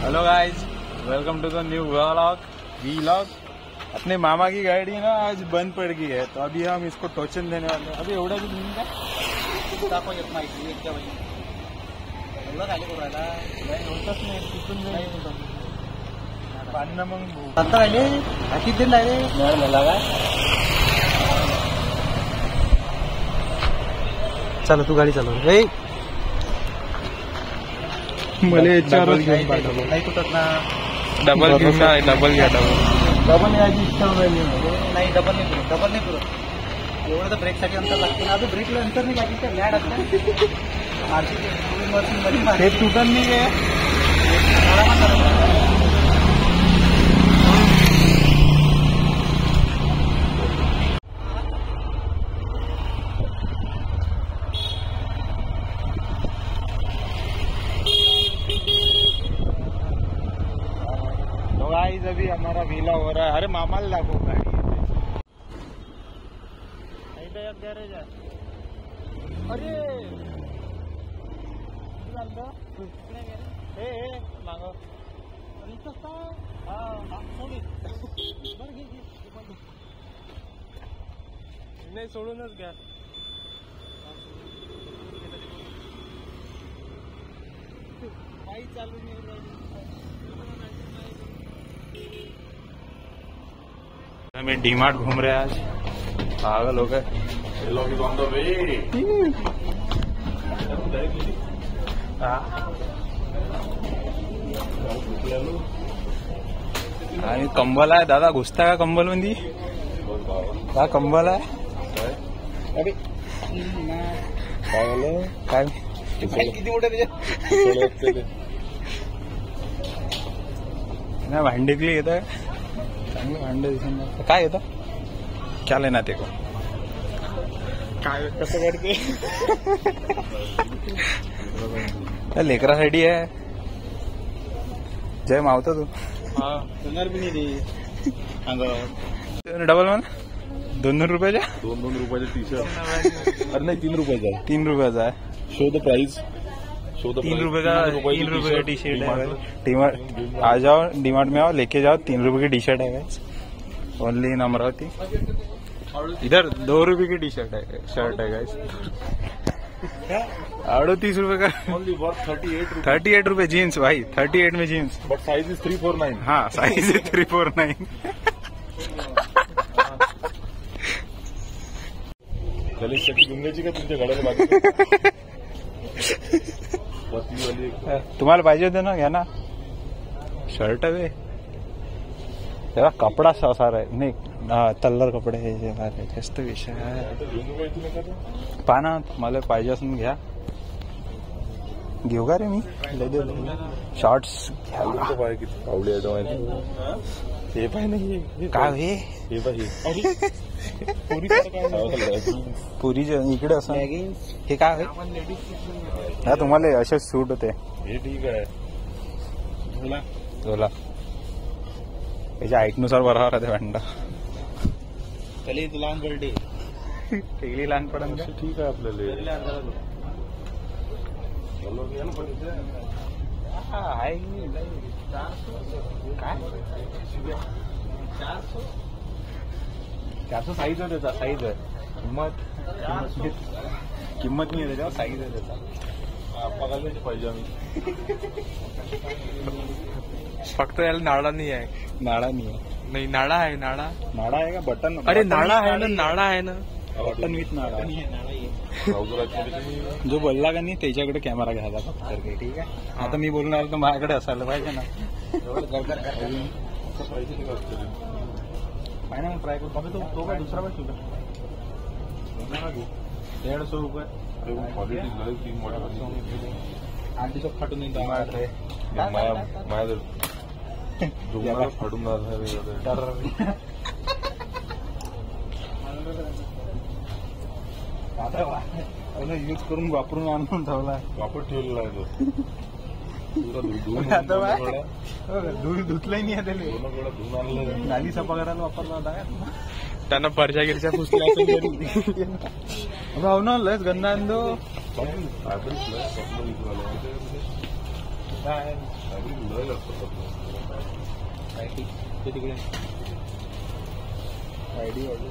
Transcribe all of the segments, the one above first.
Hello guys, welcome to the new vlog. अपने मामा की गाड़ी ना आज बंद पड़ गई है, तो अभी हम इसको टोचन देने वाले हैं। अभी एवढा भी नहीं का दाखव येत माहिती एकच्या बाई एवढं खाली करू राहिला नाही होतच नाही तिथून नाही बांधणं मग आता राहिले किती दिन राहिले मिळाला का चला तू गाडी चालव रे मला याच्यावर घेऊन पाठवलं नाही कुठंच ना डबल घेऊन ना डबल घ्या डबल याची इच्छा राहिली नाही डबल नाही पुरत एवढं तर ब्रेकसाठी अंतर लागतं ना. अजून ब्रेकला अंतर नाही लागली तर लॅड असतं हे तुटन नाही गे गाइस. अभी हमारा गीला हो रहा है. अरे मामाला लागो गाड़ी गैरेज है. अरे मागो नाही सोडूनच घ्या. काही चालू नाही. हमें डीमार्ट घूम रहे हैं आज. पागल हो गए. आणि कंबल आहे दादा. घुसता का कंबल मध्ये? का कंबल आहे? अरे काय किती मोठे नाही भांडीतली येत आहे. चांगलं भांडे दिसून काय येतं. क्या लेना ते को काय कसं करते लेकरासाठी आहे. जय मावतो तू डबल म्हणा. 2 रुपयाच्या 2 रुपयाचा टी शर्ट. अरे नाही 3 रुपयाचा. 3 रुपयाचा आहे. Show the price. 3 रुपये का टी शर्ट है. डीमार्ट आ जाओ, डीमार्ट में आओ, लेके जाओ. 3 रुपए की टी शर्ट है गाइस. Only in Amravati. इधर 2 रुपए की टी शर्ट है गाइस. 38 रुपए का. ओनली वर्थ 38 रुपए जीन्स भाई. 38 में जीन्स. But size is 349. हाँ साइज है 349. चल एक चक्की घेऊन घ्यायची का तुमच्या गाड्याला बाकी. तुम्हाला पाहिजे होते ना, घ्या ना शर्ट. वे तेरा कपडा सारा आहे नाही. तल्लर कपडे हे जे जास्त विषय आहे. पाना मला पाहिजे असून घ्या. घेऊ का रे मी शॉर्ट्स घ्यायला. आवडे हे पाय नाही काय हे पुरी इकडे असं हे काय आहे. तुम्हाला असे सूट होते. हे ठीक आहे. बोला त्याच्या हाईटनुसार बरोबर आहे. भांडा चली लहान बर्थडे पहिली लहानपण ठीक आहे आपल्याला. काय 400 साईज आहे त्याचा. साईज आहे. किंमत नाही आहे त्याच्यावर. साईज आहे त्याचा. बघायला पाहिजे आम्ही. फक्त याला नाळा नाही आहे. नाळा नाही आहे. नाही नाळा आहे. नाळा आहे का बटन. अरे नाळा आहे ना. नाळा आहे ना. बटन विथ नाळा. जो बोलला का नाही त्याच्याकडे कॅमेरा घ्यायला फक्त. ठीक आहे. आता मी बोलून आलो तर माझ्याकडे असायला पाहिजे ना. पाहिजे मग ट्राय करू. तो काय दुसरा पाहिजे तुला. 150 रुपये. आधी तो फाटून माझ्या फाटून यूज करून वापरून आणून ठेवला. वापर ठेवलेला आहे तो. दूध धुतलंही नाही त्याला. नाली सफा करायला वापरला होता. त्यांना परच्या गिरच्या पुसल्या भाऊ ना लस गंदा आणतो. फॅब्रिक लय असतं ते तिकडे आयडी वाढली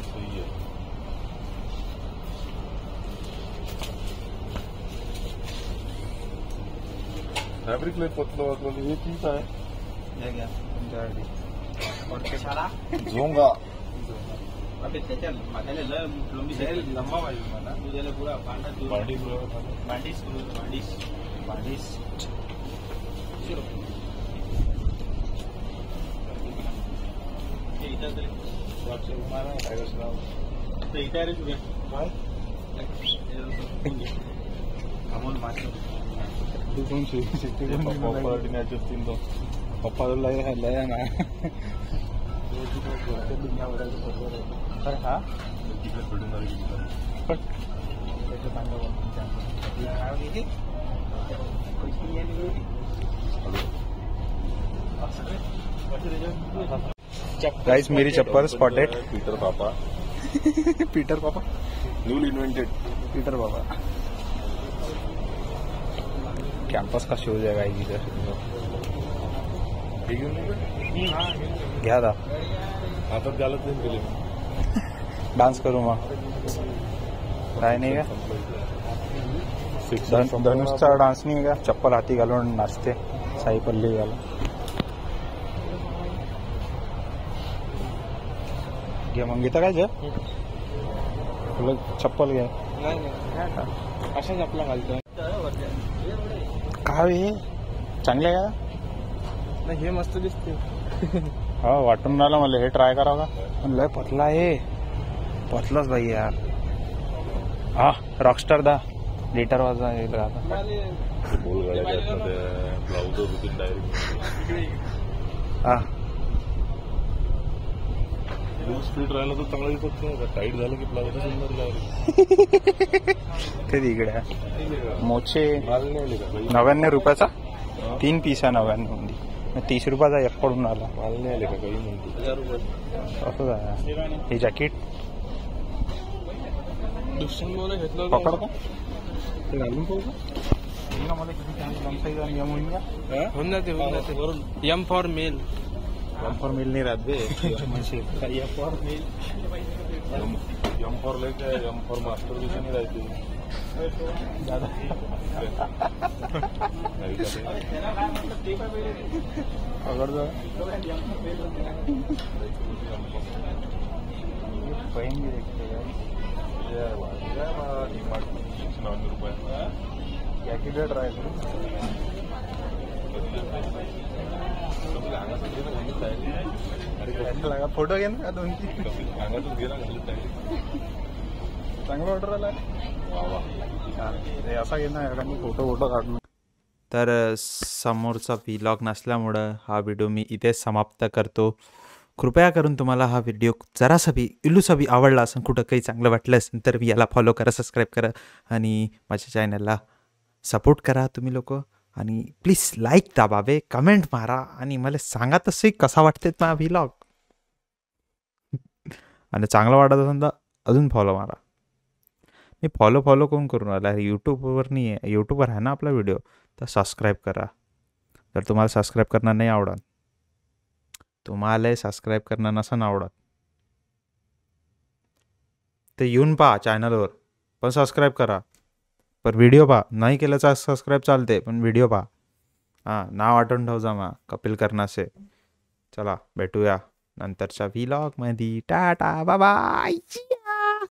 सही आहे. फॅब्रिक लय पतलं वाटलं हे ठीक आहे. घ्या तुमच्यासाठी झोंगा अबे त्याच्या माझ्याला लंबा पाहिजे मला तुझ्याला पुरा भांडी बांडीस अमोल मास्टर पप्पा लया ना तर हा गाइस मेरी चप्पल स्पॉटेड पीटर पापा पीटर पापा न्यूली इन्वेंटेड पीटर पापा कॅम्पस का शूज आहे गाइस इधर घ्या दा आता त्याला ते गेले डान्स करू मग काय नाही का धनुषचा डान्स नाही का चप्पल हाती घालून नाचते साई पल्ली घालून घे मग घेता काय तुला चप्पल घे अशा चप्पला घालतो काय हे चांगले का नाही हे मस्त दिसते हा वाटून राहिलं मला हे ट्राय करावं का पण लय पतला आहे पतलाच भाई यार हा रॉकस्टार दा लिटर वाजा येईल आता बोल गाड्या ब्लाउज रुटीन डायरेक्ट हा लूज फिट राहिलं तर चांगलं दिसत नाही का टाईट झालं की ब्लाउज सुंदर लागले कधी इकडे मोचे माल नाही आले का काही 99 रुपयाचा 3 पीस आहे 99 मध्ये 30 रुपयाचा एक पडून आला माल नाही आले का काही म्हणते असं आहे हे जॅकेट पकड का ते घालून पाहू का मला किती नियम होईल का होऊन जाते M for male for mill नाही राहत बे M for mill M for like M for master दिवशी राहते पकड बहीण भी देखते ₹900 जॅकेट ट्राय करू लागा फोटो घे ना 2-3 अंगातच गेला घालत चांगला ऑर्डर आला असा घे ना फोटो काढून तर समोरचा व्लॉग नसल्यामुळं हा व्हिडिओ मी इथेच समाप्त करतो. कृपया करून तुम्हाला हा व्हिडिओ जरासा बी इल्लूसा बी आवडला असेल कुठं काही चांगलं वाटलं असेल तर याला फॉलो करा सबस्क्राईब करा आणि माझ्या चॅनलला सपोर्ट करा तुम्ही लोक आणि प्लीज लाईक दाबावे कमेंट मारा आणि मला सांगा तसे कसा वाटते माझा व्लॉग आणि चांगलं वाटत असेल तर अजून फॉलो मारा. मी फॉलो कोण करून आला यूट्यूबवर नाही आहे यूट्यूबवर आहे ना आपला व्हिडिओ तर सबस्क्राईब करा. जर तुम्हाला सबस्क्राईब करणार नाही आवडत तुम्हाला सबस्क्राईब करणं नसन आवडत तर येऊन पहा चॅनलवर पण सबस्क्राईब करा पण व्हिडिओ पहा नाही केलं तर सबस्क्राईब चालते पण व्हिडिओ पहा हां नाव आठवून ठेव जा मग कपिल कर्नासे. चला भेटूया नंतरच्या व्लॉगमध्ये टाटा बाय बाय.